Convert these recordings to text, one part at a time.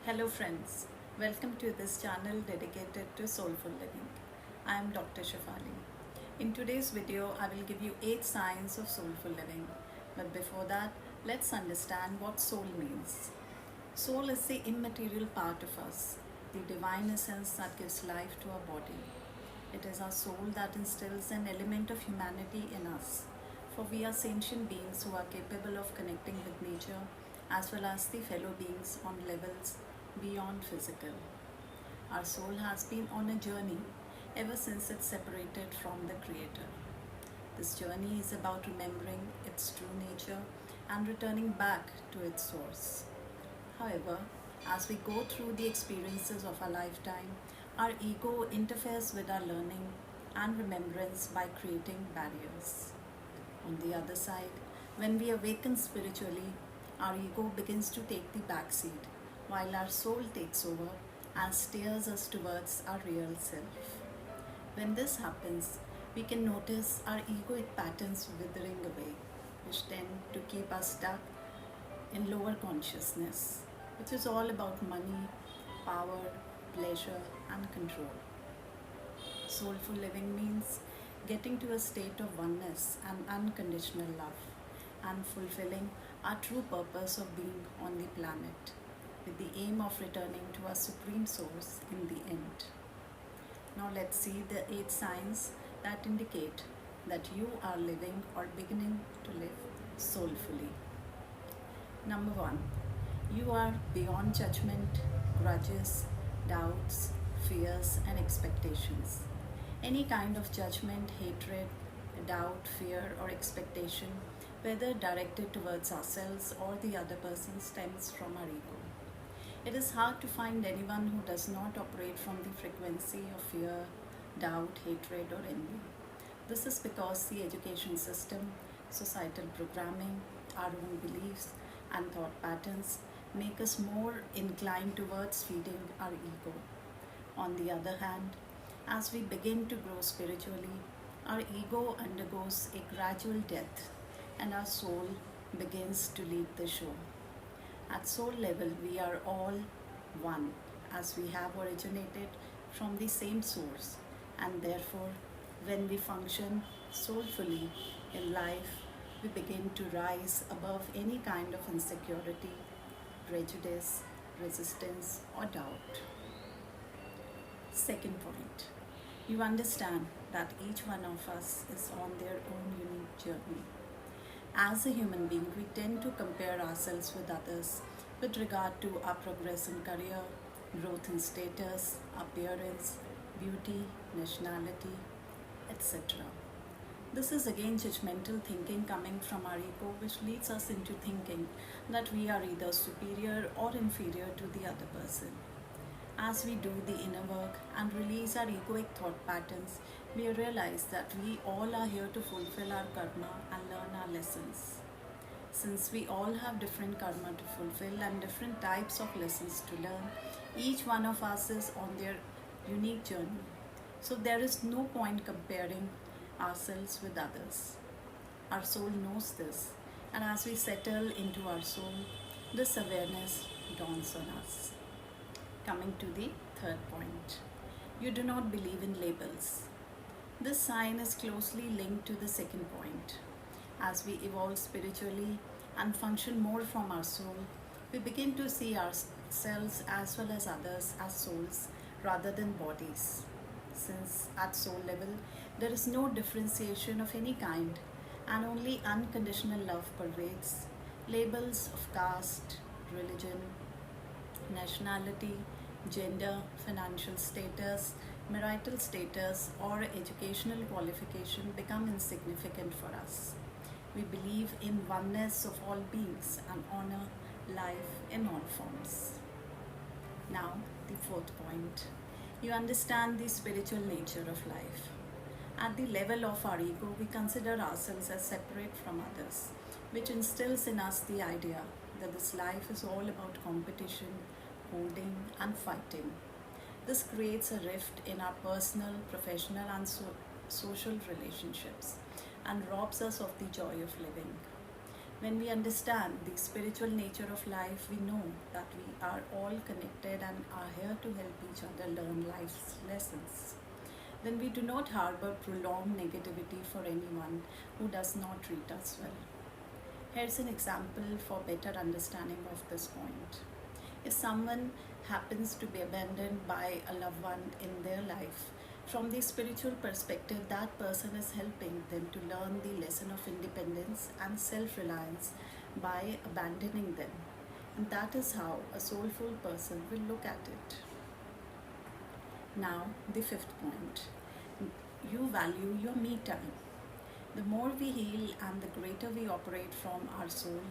Hello friends, welcome to this channel dedicated to soulful living. I am Dr. Sheefali. In today's video, I will give you 8 signs of soulful living. But before that, let's understand what soul means. Soul is the immaterial part of us, the divine essence that gives life to our body. It is our soul that instills an element of humanity in us, for we are sentient beings who are capable of connecting with nature as well as the fellow beings on levels beyond physical. Our soul has been on a journey ever since it separated from the Creator. This journey is about remembering its true nature and returning back to its source. However, as we go through the experiences of our lifetime, our ego interferes with our learning and remembrance by creating barriers. On the other side, when we awaken spiritually, our ego begins to take the backseat, while our soul takes over and steers us towards our real self. When this happens, we can notice our egoic patterns withering away, which tend to keep us stuck in lower consciousness, which is all about money, power, pleasure, and control. Soulful living means getting to a state of oneness and unconditional love and fulfilling our true purpose of being on the planet with the aim of returning to our supreme source in the end. Now let's see the 8 signs that indicate that you are living or beginning to live soulfully. Number 1. You are beyond judgment, grudges, doubts, fears, and expectations. Any kind of judgment, hatred, doubt, fear, or expectation, whether directed towards ourselves or the other person, stems from our ego. It is hard to find anyone who does not operate from the frequency of fear, doubt, hatred, or envy. This is because the education system, societal programming, our own beliefs, and thought patterns make us more inclined towards feeding our ego. On the other hand, as we begin to grow spiritually, our ego undergoes a gradual death and our soul begins to lead the show. At soul level, we are all one, as we have originated from the same source, and therefore, when we function soulfully in life, we begin to rise above any kind of insecurity, prejudice, resistance, or doubt. Second point, you understand that each one of us is on their own unique journey. As a human being, we tend to compare ourselves with others with regard to our progress in career, growth in status, appearance, beauty, nationality, etc. This is again judgmental thinking coming from our ego, which leads us into thinking that we are either superior or inferior to the other person. As we do the inner work and release our egoic thought patterns, we realize that we all are here to fulfill our karma and learn our lessons. Since we all have different karma to fulfill and different types of lessons to learn, each one of us is on their unique journey. So there is no point comparing ourselves with others. Our soul knows this, and as we settle into our soul, this awareness dawns on us. Coming to the third point, you do not believe in labels. This sign is closely linked to the second point. As we evolve spiritually and function more from our soul, we begin to see ourselves as well as others as souls rather than bodies. Since at soul level, there is no differentiation of any kind and only unconditional love pervades, labels of caste, religion, nationality, gender, financial status, marital status, or educational qualification become insignificant for us. We believe in oneness of all beings and honor life in all forms. Now, the fourth point. You understand the spiritual nature of life. At the level of our ego, we consider ourselves as separate from others, which instills in us the idea that this life is all about competition, holding, and fighting. This creates a rift in our personal, professional, and social relationships and robs us of the joy of living. When we understand the spiritual nature of life, we know that we are are all connected and are here to help each other learn life's lessons. Then we do not harbor prolonged negativity for anyone who does not treat us well. Here's an example for better understanding of this point. If someone happens to be abandoned by a loved one in their life, from the spiritual perspective, that person is helping them to learn the lesson of independence and self reliance by abandoning them. And that is how a soulful person will look at it. Now, the fifth point, you value your me time. The more we heal and the greater we operate from our soul,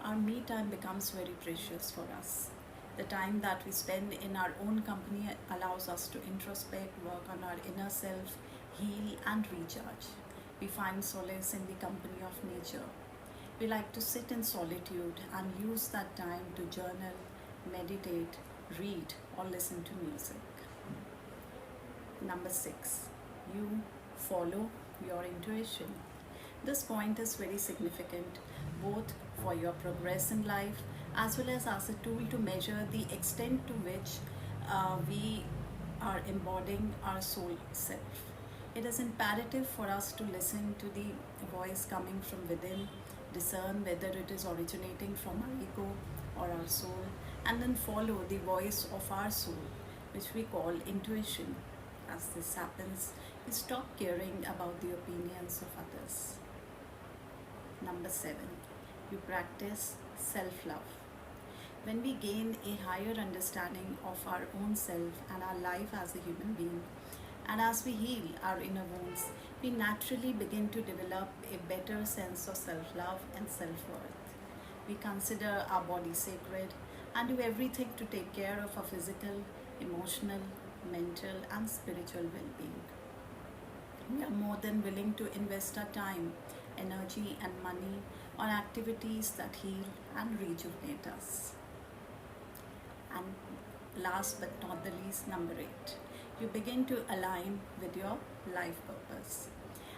our me time becomes very precious for us. The time that we spend in our own company allows us to introspect, work on our inner self, heal, and recharge. We find solace in the company of nature. We like to sit in solitude and use that time to journal, meditate, read, or listen to music. Number 6, you follow your intuition. This point is very significant both for your progress in life as well as a tool to measure the extent to which we are embodying our soul self. It is imperative for us to listen to the voice coming from within, discern whether it is originating from our ego or our soul, and then follow the voice of our soul, which we call intuition. As this happens, we stop caring about the opinions of others. Number 7, you practice self-love. When we gain a higher understanding of our own self and our life as a human being, and as we heal our inner wounds, we naturally begin to develop a better sense of self-love and self-worth. We consider our body sacred and do everything to take care of our physical, emotional, mental, and spiritual well-being. We are more than willing to invest our time, energy, and money on activities that heal and rejuvenate us. And last but not the least, number 8, you begin to align with your life purpose.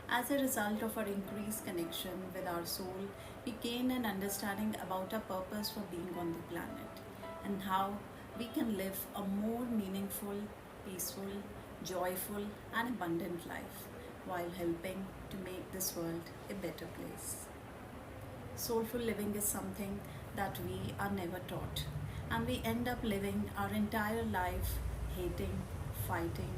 As a result of our increased connection with our soul, we gain an understanding about our purpose for being on the planet and how we can live a more meaningful, peaceful, joyful, and abundant life while helping to make this world a better place. Soulful living is something that we are never taught, and we end up living our entire life hating, fighting,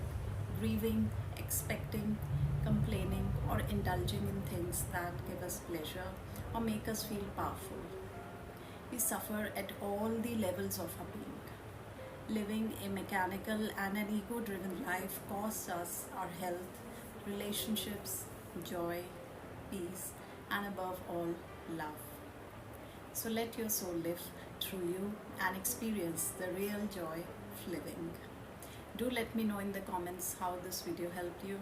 grieving, expecting, complaining, or indulging in things that give us pleasure or make us feel powerful. We suffer at all the levels of our being. Living a mechanical and an ego-driven life costs us our health, relationships, joy, peace, and above all, love. So let your soul live through you and experience the real joy of living. Do let me know in the comments how this video helped you.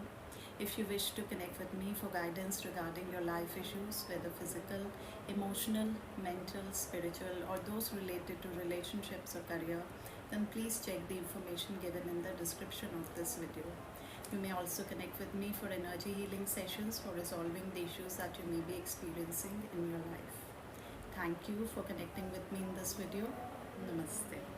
If you wish to connect with me for guidance regarding your life issues, whether physical, emotional, mental, spiritual, or those related to relationships or career, then please check the information given in the description of this video. You may also connect with me for energy healing sessions for resolving the issues that you may be experiencing in your life. Thank you for connecting with me in this video. Namaste.